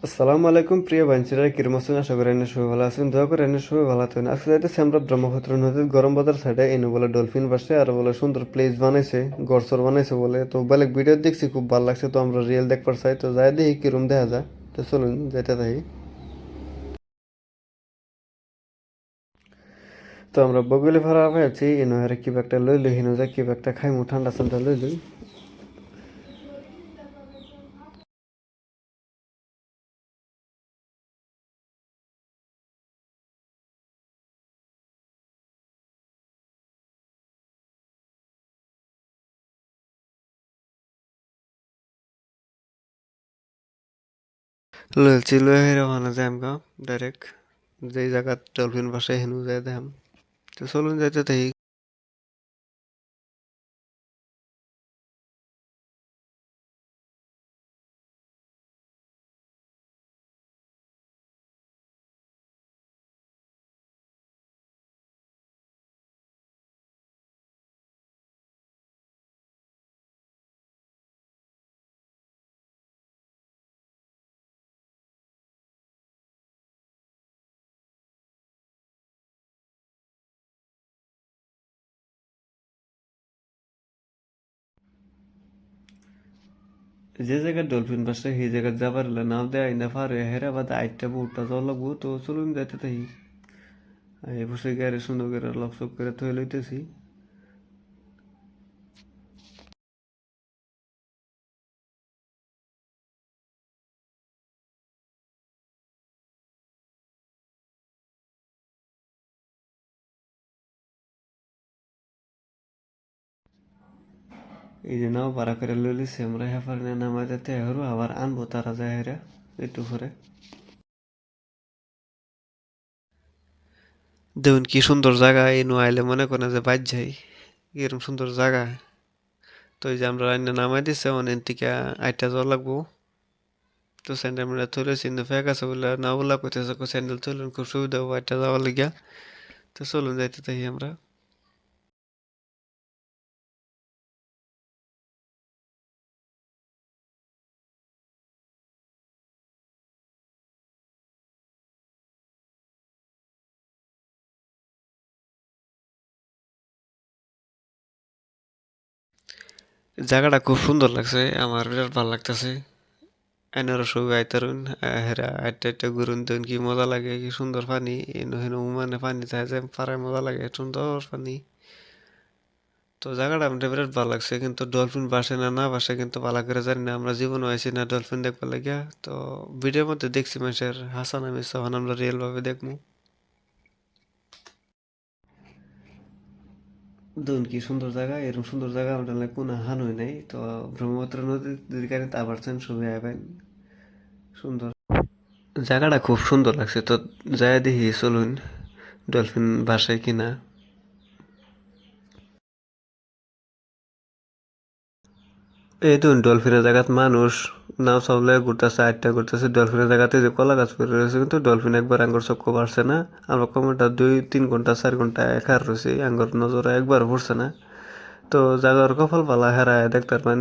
আসসালামু আলাইকুম প্রিয় বাঞ্ছিরা কিরম আছেন আশা করি এনে সবাই ভালো আছেন দোয়া করে এনে সবাই ভালো আছেন আজকে যাইতেছি আমরা ব্রহ্মপুত্র নদীর গরম বাজার সাইডে এনে বলে ডলফিন বাসে আর বলে সুন্দর প্লেস বানাইছে গড়সর বানাইছে বলে তো বেলেগ ভিডিও দেখছি খুব ভালো লাগছে তো আমরা রিয়েল দেখবার চাই তো যাই দেখি কিরম দেখা যায় তো চলুন যেতে থাকি তো আমরা বগুলি ভাড়া পাইছি এনে হারে কিবা একটা লই লই হিনো যায় কিবা একটা খাইমু ঠান্ডা ঠান্ডা লই লই লইছি লই হেরে ওখানে যাই আমগা ডাইরেক্ট যেই জায়গা ডলফিন বাসে হেনু যায় দেখাম তো চলুন যাইতে থাকি যে জায়গায় ডলফিন বাসে সেই জায়গায় যাবার হলে নাও দেয় না পারে হেরা বাদে আইটা বুটটা যাওয়া লাগবো তো চলুন যাইতে থাকি এই বসে গাড়ি সুন্দর করে লকচক করে থয়ে লইতেছি এই যে নাও ভাড়া করে লইলিছি আমরা হেফার নিয়ে নামাই দিতে হেরো আবার আনবো তারা যায় হেরা একটু করে দেখুন কি সুন্দর জায়গা এই নো আইলে মনে করেন যে বাইর যাই এরকম সুন্দর জায়গা তো এই যে আমরা রান্না নামাই দিছে অনেক থেকে আইটা যাওয়া লাগবো তো স্যান্ডেল আমরা তুলেছি কিন্তু ফেক আছে বলে না বলা কইতেছে স্যান্ডেল তুলুন খুব সুবিধা হবো আইটা যাওয়ার লাগিয়া তো চলুন যাইতে থাকি আমরা জায়গাটা খুব সুন্দর লাগছে আমার বিরাট ভালো লাগতেছে আইনারও সবাই আইতারুন হেরা আইটা আইটা ঘুরুন দেখুন কি মজা লাগে কি সুন্দর পানি এনো হেনো মানে পানি থাকে যে পাড়ায় মজা লাগে সুন্দর পানি তো জায়গাটা আমাদের বিরাট ভালো লাগছে কিন্তু ডলফিন বাসে না না বাসে কিন্তু ভালো করে জানি না আমরা জীবনে আইছি না ডলফিন দেখবার লাগিয়া তো ভিডিওর মধ্যে দেখছি মানুষের হাসান আমি তখন আমরা রিয়েল ভাবে দেখবো দেখুন কি সুন্দর জায়গা এরকম সুন্দর জায়গা আমাদের লাগে কোনো হানুই নাই তো ব্রহ্মপুত্র নদীর কাছে আবার ছবি আইবেন সুন্দর জায়গাটা খুব সুন্দর লাগছে তো যাই দেখি চলুন ডলফিন বাসায় কিনা এই তো ডলফিনের জায়গাত মানুষ নাও চলে ঘুরতেছে আটটা ঘুরতেছে ডলফিনের জায়গাতে যে কলা গাছ পড়ে রয়েছে কিন্তু ডলফিন একবার আঙ্গুর চক্ক পারছে না আমরা কমটা 2-3 ঘন্টা 4 ঘন্টা একার রয়েছে আঙ্গুর নজরে একবার পড়ছে না তো জায়গার কপাল পালা হেরায় দেখতে পারেন